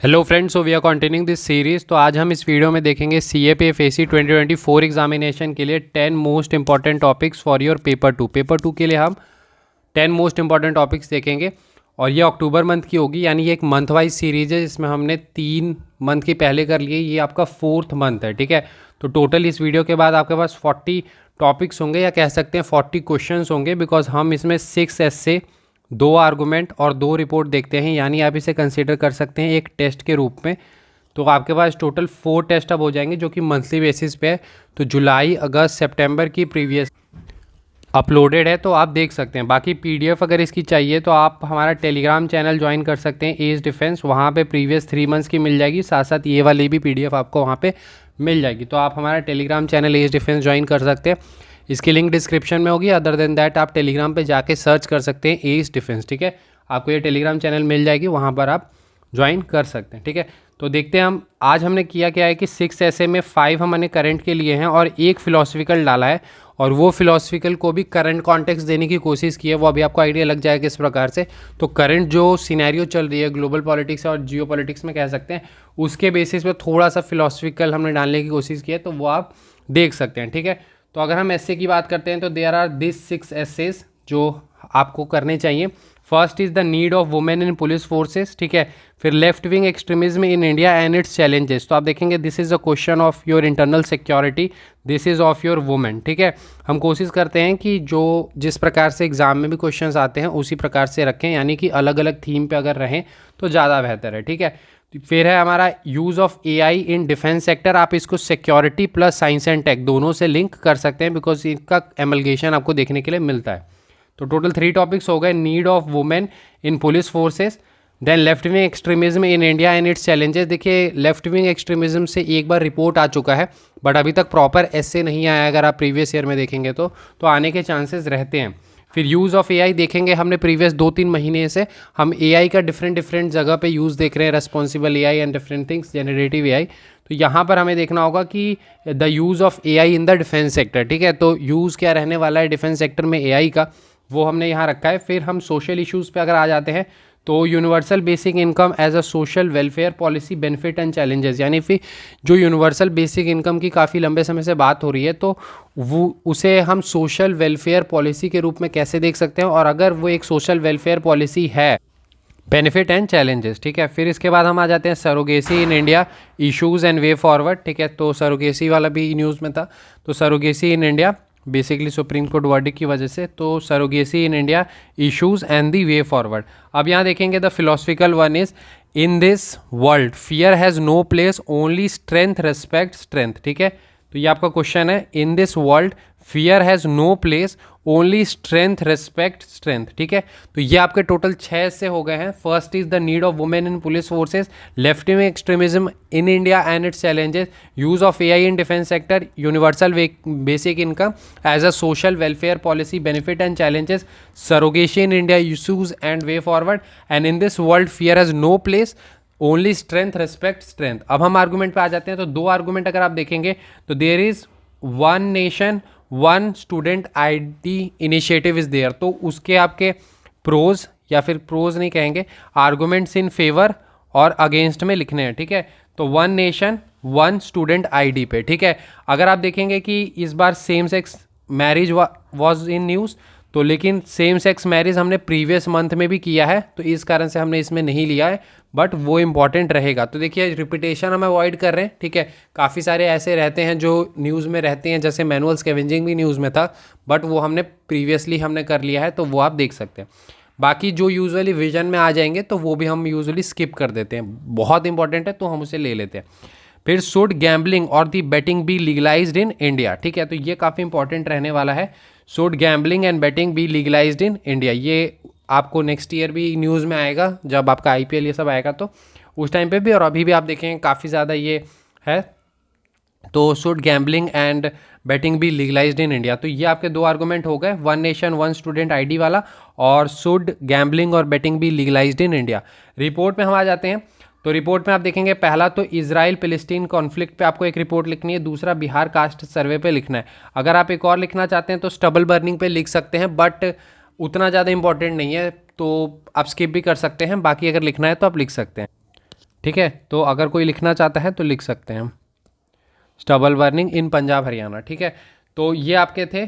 Hello friends, so we are continuing this series. तो आज हम इस वीडियो में देखेंगे CAPFAC 2024 एग्जामिनेशन के लिए 10 most important topics for your paper 2 के लिए हम 10 मोस्ट इंपॉर्टेंट टॉपिक्स देखेंगे। और ये अक्टूबर मंथ की होगी, यानी ये एक मंथ वाइज सीरीज है जिसमें हमने 3 मंथ की पहले कर लिए। ये आपका 4th मंथ है, ठीक है। तो टोटल इस वीडियो के बाद आपके पास 40 टॉपिक्स होंगे, या कह सकते हैं 40 क्वेश्चंस होंगे, बिकॉज हम इसमें 6 ऐसे 2 आर्गूमेंट और 2 रिपोर्ट देखते हैं, यानी आप इसे कंसीडर कर सकते हैं एक टेस्ट के रूप में। तो आपके पास टोटल 4 टेस्ट अब हो जाएंगे जो कि मंथली बेसिस पे है। तो जुलाई, अगस्त, सितंबर की प्रीवियस अपलोडेड है, तो आप देख सकते हैं। बाकी PDF अगर इसकी चाहिए तो आप हमारा टेलीग्राम चैनल ज्वाइन कर सकते हैं, एज डिफेंस। वहाँ पे प्रीवियस 3 मंथ्स की मिल जाएगी, साथ साथ ये वाली भी PDF आपको वहाँ पे मिल जाएगी। तो आप हमारा Telegram channel Edge Defence join कर सकते हैं, इसकी लिंक डिस्क्रिप्शन में होगी। अदर देन दैट आप टेलीग्राम पे जाके सर्च कर सकते हैं एज डिफेंस, ठीक है। आपको ये टेलीग्राम चैनल मिल जाएगी, वहाँ पर आप ज्वाइन कर सकते हैं, ठीक है। तो देखते हैं हम आज हमने किया क्या है कि 6 ऐसे में 5 हमने करंट के लिए हैं और एक फिलोसफिकल डाला है, और वो फिलोसफिकल को भी करंट कॉन्टेक्स्ट देने की कोशिश की है। वो अभी आपको आइडिया लग जाएगा किस प्रकार से। तो करंट जो सिनेरियो चल रही है ग्लोबल पॉलिटिक्स और जियो पॉलिटिक्स में, कह सकते हैं, उसके बेसिस पे थोड़ा सा फिलोसफिकल हमने डालने की कोशिश की है, तो वो आप देख सकते हैं, ठीक है। तो अगर हम एस्से की बात करते हैं तो देयर आर दिस 6 एस्सेज जो आपको करने चाहिए। First is the need of women in police forces, ठीक है। फिर left wing extremism in India and its challenges. तो आप देखेंगे this is a question of your internal security, this is of your women, ठीक है। हम कोशिश करते हैं कि जो जिस प्रकार से एग्जाम में भी क्वेश्चंस आते हैं उसी प्रकार से रखें, यानी कि अलग अलग थीम पे अगर रहें तो ज़्यादा बेहतर है, ठीक है। फिर है हमारा use of AI in defence sector. आप इसको security plus science and tech दोनों से लिंक कर सकते हैं, बिकॉज इनका एमलगेशन आपको देखने के लिए मिलता है। तो टोटल 3 टॉपिक्स हो गए, need of women in police forces, then left wing extremism in India and its challenges. देखिए लेफ्ट विंग एक्सट्रीमिज्म से एक बार रिपोर्ट आ चुका है, बट अभी तक प्रॉपर ऐसे नहीं आया। अगर आप प्रीवियस ईयर में देखेंगे तो आने के चांसेस रहते हैं। फिर यूज़ ऑफ AI देखेंगे, हमने प्रीवियस 2-3 महीने से हम AI का डिफरेंट जगह पे यूज़ देख रहे हैं, responsible AI and different things, generative AI। तो यहाँ पर हमें देखना होगा कि the use of AI in the defence sector, ठीक है। तो यूज़ क्या रहने वाला है डिफेंस सेक्टर में AI का, वो हमने यहाँ रखा है। फिर हम सोशल इश्यूज़ पे अगर आ जाते हैं तो universal basic income as a social welfare policy, benefit and challenges, यानी फिर जो यूनिवर्सल बेसिक इनकम की काफ़ी लंबे समय से बात हो रही है, तो वो उसे हम सोशल वेलफेयर पॉलिसी के रूप में कैसे देख सकते हैं, और अगर वो एक सोशल वेलफेयर पॉलिसी है, बेनिफिट एंड चैलेंजेस, ठीक है। फिर इसके बाद हम आ जाते हैं surrogacy in India, issues and way forward, ठीक है। तो सरोगेसी वाला भी न्यूज़ में था। तो surrogacy in India basically supreme court verdict की वजह से, तो surrogacy in India, issues and the way forward. अब यहाँ देखेंगे the philosophical one is in this world fear has no place, only strength respect strength, ठीक है। तो ये आपका क्वेश्चन है, in this world fear has no place, only strength respect strength, ठीक है। तो ये आपके टोटल 6 से हो गए हैं। First is the need of women in police forces, left wing extremism in India and its challenges, use of AI in defence sector, universal basic income as a social welfare policy, benefit and challenges, surrogacy in India, issues and way forward, and in this world fear has no place, only strength respect strength. अब हम argument पे आ जाते हैं। तो 2 argument अगर आप देखेंगे तो there is one nation one student ID initiative is there. तो उसके आपके प्रोज, या फिर प्रोज नहीं कहेंगे, आर्गूमेंट्स इन फेवर और अगेंस्ट में लिखने हैं, ठीक है। तो one nation one student ID पे, ठीक है। अगर आप देखेंगे कि इस बार same sex marriage was in news, तो लेकिन सेम सेक्स मैरिज हमने प्रीवियस मंथ में भी किया है, तो इस कारण से हमने इसमें नहीं लिया है, बट वो इंपॉर्टेंट रहेगा। तो देखिए रिपीटेशन हम अवॉइड कर रहे हैं, ठीक है। काफ़ी सारे ऐसे रहते हैं जो न्यूज़ में रहते हैं, जैसे मैनुअल स्कैवेंजिंग भी न्यूज़ में था, बट वो हमने प्रीवियसली हमने कर लिया है, तो वो आप देख सकते हैं। बाकी जो यूजुअली विजन में आ जाएंगे तो वो भी हम यूजुअली स्किप कर देते हैं, बहुत इंपॉर्टेंट है तो हम उसे ले लेते हैं। फिर शुड गैम्बलिंग और the betting be legalised in India, ठीक है। तो ये काफ़ी इंपॉर्टेंट रहने वाला है, should gambling and betting be legalised in India. ये आपको नेक्स्ट ईयर भी न्यूज़ में आएगा, जब आपका IPL ये सब आएगा तो उस टाइम पे भी, और अभी भी आप देखेंगे काफ़ी ज़्यादा ये है। तो should gambling and betting be legalised in India. तो ये आपके 2 आर्गूमेंट हो गए, one nation one student ID वाला, और शुड गैम्बलिंग और betting be legalised in India. Report में हम आ जाते हैं। तो रिपोर्ट में आप देखेंगे पहला तो इजराइल फिलिस्तीन कॉन्फ्लिक्ट पे आपको एक रिपोर्ट लिखनी है, दूसरा बिहार कास्ट सर्वे पे लिखना है। अगर आप एक और लिखना चाहते हैं तो स्टबल बर्निंग पे लिख सकते हैं, बट उतना ज़्यादा इंपॉर्टेंट नहीं है, तो आप स्किप भी कर सकते हैं। बाकी अगर लिखना है तो आप लिख सकते हैं। ठीक है, तो अगर कोई लिखना चाहता है तो लिख सकते हैं हम, stubble burning in Punjab Haryana. ठीक है, तो ये आपके थे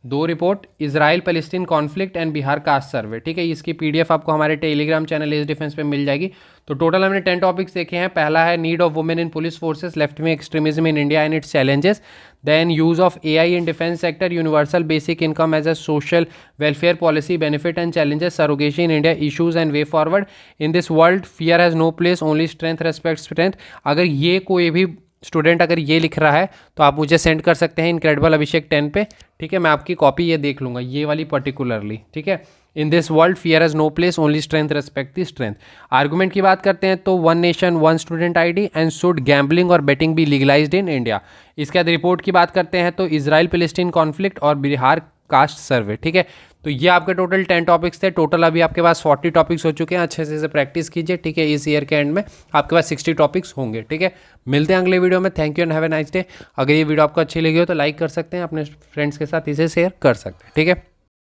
2 report, Israel Palestine conflict and Bihar cast सर्वे। ठीक है, इसकी पीडीएफ आपको हमारे टेलीग्राम चैनल एज डिफेंस पे मिल जाएगी। तो टोटल हमने 10 टॉपिक्स देखे हैं। पहला है need of women in police forces, left wing extremism in India and its challenges, then use of AI in defence sector, universal basic income as a social welfare policy, benefit and challenges, surrogacy in India, issues and way forward, in this world fear has no place, only strength respect strength. अगर ये कोई भी student अगर ये लिख रहा है तो आप मुझे सेंड कर सकते हैं इनक्रेडिबल अभिषेक 10 पे। ठीक है, मैं आपकी कॉपी ये देख लूँगा, ये वाली पर्टिकुलरली। ठीक है, in this world fear has no place, only strength respect the strength. Argument की बात करते हैं तो one nation one student ID and should gambling और betting be legalised in India. इसके बाद रिपोर्ट की बात करते हैं तो इजराइल पैलेस्टीन कॉन्फ्लिक्ट और बिहार कास्ट सर्वे। ठीक है, तो ये आपके टोटल 10 टॉपिक्स थे। टोटल अभी आपके पास 40 टॉपिक्स हो चुके हैं। अच्छे से प्रैक्टिस कीजिए। ठीक है, इस ईयर के एंड में आपके पास 60 टॉपिक्स होंगे। ठीक है, मिलते हैं अगले वीडियो में। Thank you and have a nice day. अगर ये वीडियो आपको अच्छी लगी हो तो लाइक कर सकते हैं, अपने फ्रेंड्स के साथ इसे शेयर कर सकते हैं। ठीक है।